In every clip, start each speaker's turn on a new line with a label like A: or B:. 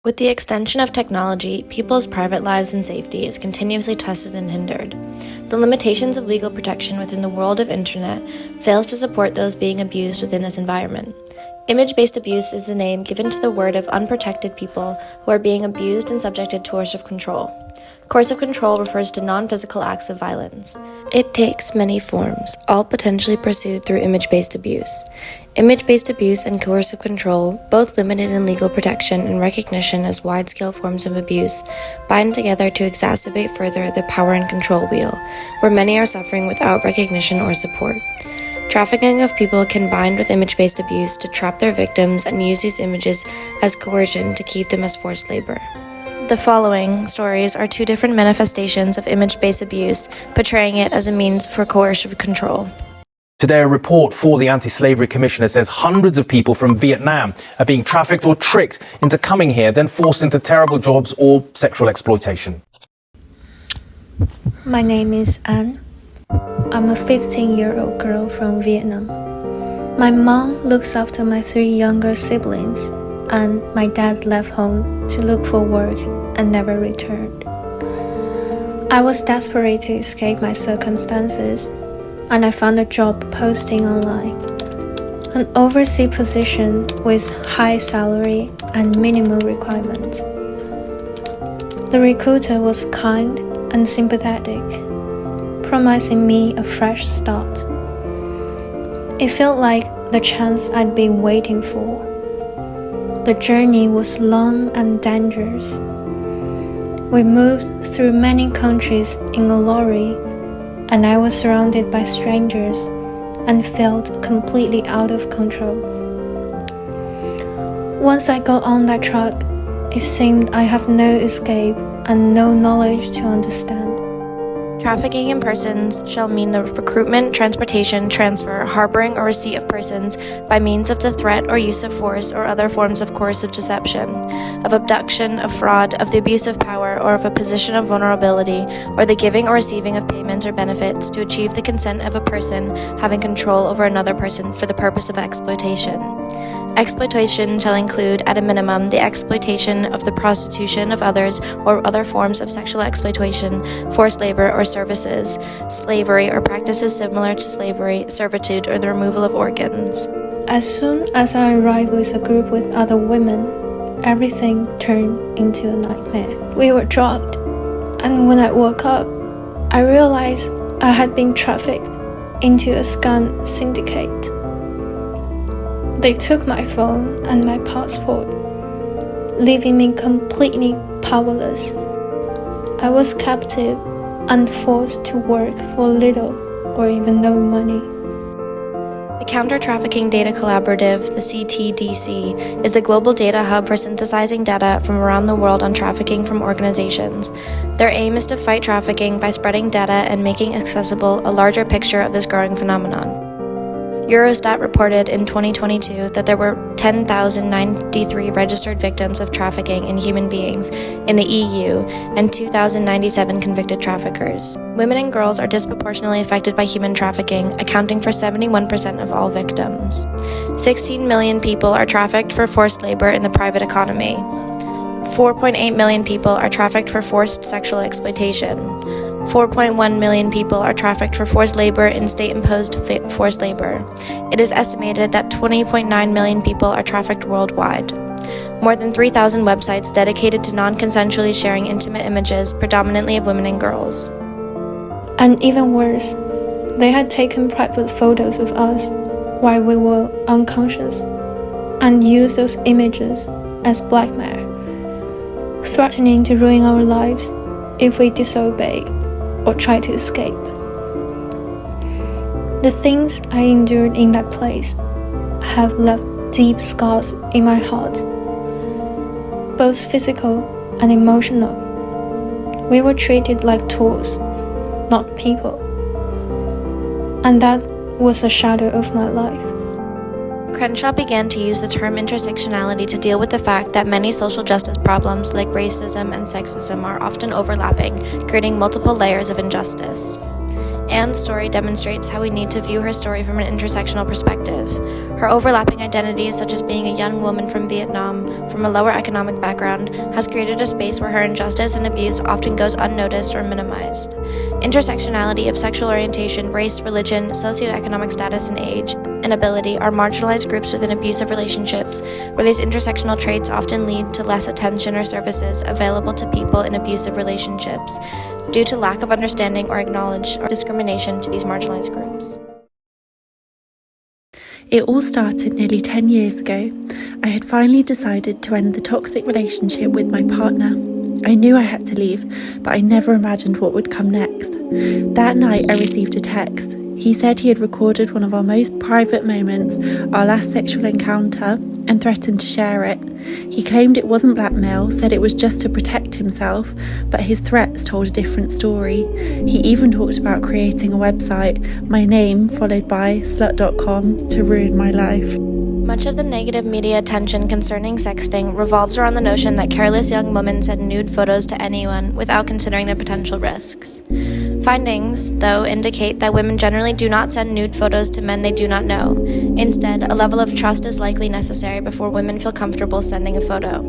A: With the extension of technology, people's private lives and safety is continuously tested and hindered. The limitations of legal protection within the world of internet fails to support those being abused within this environment. Image-based abuse is the name given to the word of unprotected people who are being abused and subjected to coercive control. Coercive control refers to non-physical acts of violence. It takes many forms, all potentially pursued through image-based abuse. Image-based abuse and coercive control, both limited in legal protection and recognition as wide-scale forms of abuse, bind together to exacerbate further the power and control wheel, where many are suffering without recognition or support. Trafficking of people can bind with image-based abuse to trap their victims and use these images as coercion to keep them as forced labor. The following stories are two different manifestations of image-based abuse, portraying it as a means for coercive control.
B: Today, a report for the Anti-Slavery Commissioner says hundreds of people from Vietnam are being trafficked or tricked into coming here, then forced into terrible jobs or sexual exploitation.
C: My name is Anne. I'm a 15-year-old girl from Vietnam. My mom looks after my 3 younger siblings, and my dad left home to look for work and never returned. I was desperate to escape my circumstances, and I found a job posting online. An overseas position with high salary and minimum requirements. The recruiter was kind and sympathetic, promising me a fresh start. It felt like the chance I'd been waiting for. The journey was long and dangerous. We moved through many countries in a lorry, and I was surrounded by strangers and felt completely out of control. Once I got on that truck, it seemed I have no escape and no knowledge to understand.
A: Trafficking in persons shall mean the recruitment, transportation, transfer, harboring, or receipt of persons by means of the threat or use of force or other forms of coercive deception, of abduction, of fraud, of the abuse of power, or of a position of vulnerability, or the giving or receiving of payments or benefits to achieve the consent of a person having control over another person for the purpose of exploitation. Exploitation shall include, at a minimum, the exploitation of the prostitution of others or other forms of sexual exploitation, forced labor or services, slavery or practices similar to slavery, servitude, or the removal of organs.
C: As soon as I arrived with a group with other women, everything turned into a nightmare. We were drugged, and when I woke up, I realized I had been trafficked into a scam syndicate. They took my phone and my passport, leaving me completely powerless. I was captive and forced to work for little or even no money.
A: The Counter-Trafficking Data Collaborative, the CTDC, is the global data hub for synthesizing data from around the world on trafficking from organizations. Their aim is to fight trafficking by spreading data and making accessible a larger picture of this growing phenomenon. Eurostat reported in 2022 that there were 10,093 registered victims of trafficking in human beings in the EU and 2,097 convicted traffickers. Women and girls are disproportionately affected by human trafficking, accounting for 71% of all victims. 16 million people are trafficked for forced labor in the private economy. 4.8 million people are trafficked for forced sexual exploitation. 4.1 million people are trafficked for forced labor in state-imposed forced labor. It is estimated that 20.9 million people are trafficked worldwide. More than 3,000 websites dedicated to non-consensually sharing intimate images, predominantly of women and girls.
C: And even worse, they had taken private photos of us while we were unconscious and used those images as blackmail, threatening to ruin our lives if we disobey or try to escape. The things I endured in that place have left deep scars in my heart, both physical and emotional. We were treated like tools, not people, and that was a shadow of my life.
A: Crenshaw began to use the term intersectionality to deal with the fact that many social justice problems like racism and sexism are often overlapping, creating multiple layers of injustice. Anne's story demonstrates how we need to view her story from an intersectional perspective. Her overlapping identities, such as being a young woman from Vietnam, from a lower economic background, has created a space where her injustice and abuse often goes unnoticed or minimized. Intersectionality of sexual orientation, race, religion, socioeconomic status, and age, and ability are marginalized groups within abusive relationships, where these intersectional traits often lead to less attention or services available to people in abusive relationships, due to lack of understanding or acknowledge or discrimination to these marginalized groups.
D: It all started nearly 10 years ago. I had finally decided to end the toxic relationship with my partner. I knew I had to leave, but I never imagined what would come next. That night I received a text. He said he had recorded one of our most private moments, our last sexual encounter, and threatened to share it. He claimed it wasn't blackmail, said it was just to protect himself, but his threats told a different story. He even talked about creating a website, my name followed by slut.com, to ruin my life.
A: Much of the negative media attention concerning sexting revolves around the notion that careless young women send nude photos to anyone without considering their potential risks. Findings, though, indicate that women generally do not send nude photos to men they do not know. Instead, a level of trust is likely necessary before women feel comfortable sending a photo.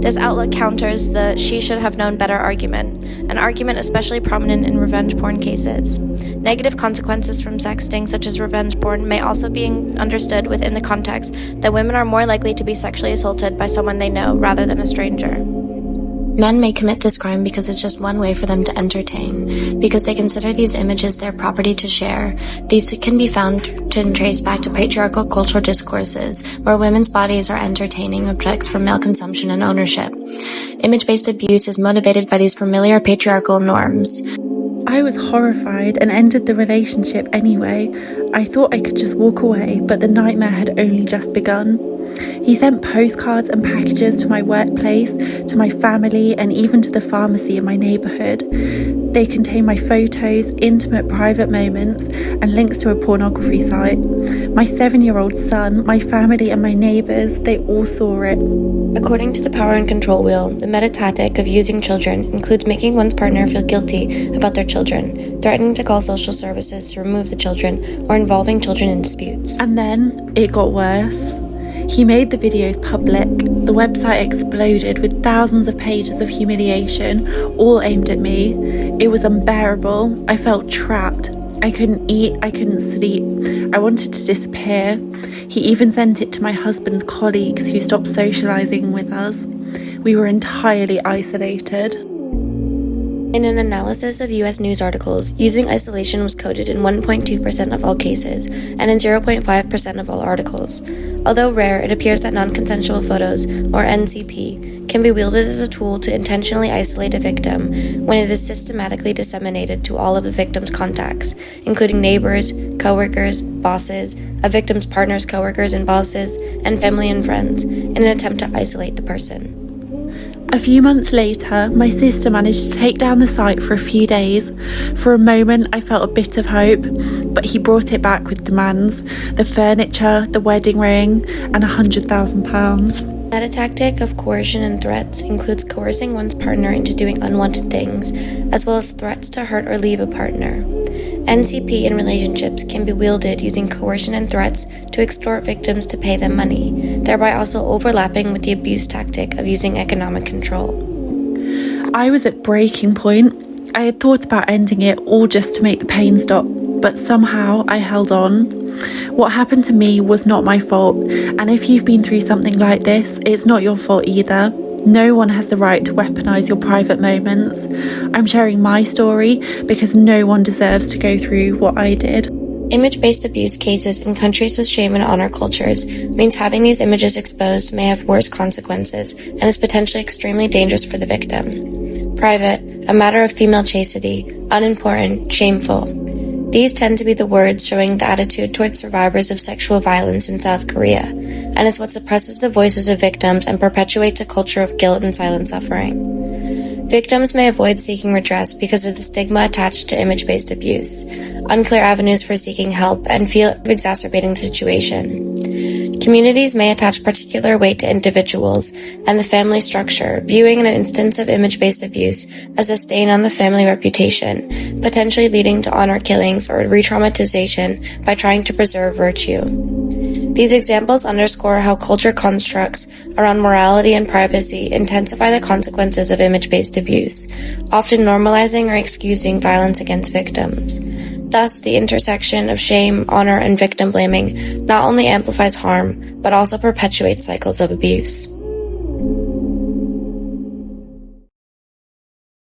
A: This outlook counters the "she should have known better" argument, an argument especially prominent in revenge porn cases. Negative consequences from sexting, such as revenge porn, may also be understood within the context that women are more likely to be sexually assaulted by someone they know rather than a stranger. Men may commit this crime because it's just one way for them to entertain, because they consider these images their property to share. These can be found to trace back to patriarchal cultural discourses, where women's bodies are entertaining objects for male consumption and ownership. Image-based abuse is motivated by these familiar patriarchal norms.
D: I was horrified and ended the relationship anyway. I thought I could just walk away, but the nightmare had only just begun. He sent postcards and packages to my workplace, to my family, and even to the pharmacy in my neighbourhood. They contain my photos, intimate private moments, and links to a pornography site. My 7-year-old son, my family, and my neighbours, they all saw it.
A: According to the Power and Control Wheel, the meta tactic of using children includes making one's partner feel guilty about their children, threatening to call social services to remove the children, or involving children in disputes.
D: And then it got worse. He made the videos public. The website exploded with thousands of pages of humiliation, all aimed at me. It was unbearable. I felt trapped. I couldn't eat, I couldn't sleep. I wanted to disappear. He even sent it to my husband's colleagues who stopped socialising with us. We were entirely isolated.
A: In an analysis of US news articles, using isolation was coded in 1.2% of all cases and in 0.5% of all articles. Although rare, it appears that non-consensual photos, or NCP, can be wielded as a tool to intentionally isolate a victim when it is systematically disseminated to all of a victim's contacts, including neighbors, coworkers, bosses, a victim's partners, coworkers, and bosses, and family and friends, in an attempt to isolate the person.
D: A few months later, my sister managed to take down the site for a few days. For a moment, I felt a bit of hope, but he brought it back with demands: the furniture, the wedding ring, and £100,000.
A: Meta tactic of coercion and threats includes coercing one's partner into doing unwanted things, as well as threats to hurt or leave a partner. NCP in relationships can be wielded using coercion and threats to extort victims to pay them money, thereby also overlapping with the abuse tactic of using economic control.
D: I was at breaking point. I had thought about ending it all just to make the pain stop, but somehow I held on. What happened to me was not my fault, and if you've been through something like this, it's not your fault either. No one has the right to weaponize your private moments. I'm sharing my story because no one deserves to go through what I did.
A: Image-based abuse cases in countries with shame and honor cultures means having these images exposed may have worse consequences and is potentially extremely dangerous for the victim. Private, a matter of female chastity, unimportant, shameful. These tend to be the words showing the attitude towards survivors of sexual violence in South Korea, and it's what suppresses the voices of victims and perpetuates a culture of guilt and silent suffering. Victims may avoid seeking redress because of the stigma attached to image-based abuse, unclear avenues for seeking help, and fear of exacerbating the situation. Communities may attach particular weight to individuals and the family structure, viewing an instance of image-based abuse as a stain on the family reputation, potentially leading to honor killings or re-traumatization by trying to preserve virtue. These examples underscore how culture constructs around morality and privacy intensify the consequences of image-based abuse, often normalizing or excusing violence against victims. Thus, the intersection of shame, honor, and victim blaming not only amplifies harm, but also perpetuates cycles of abuse.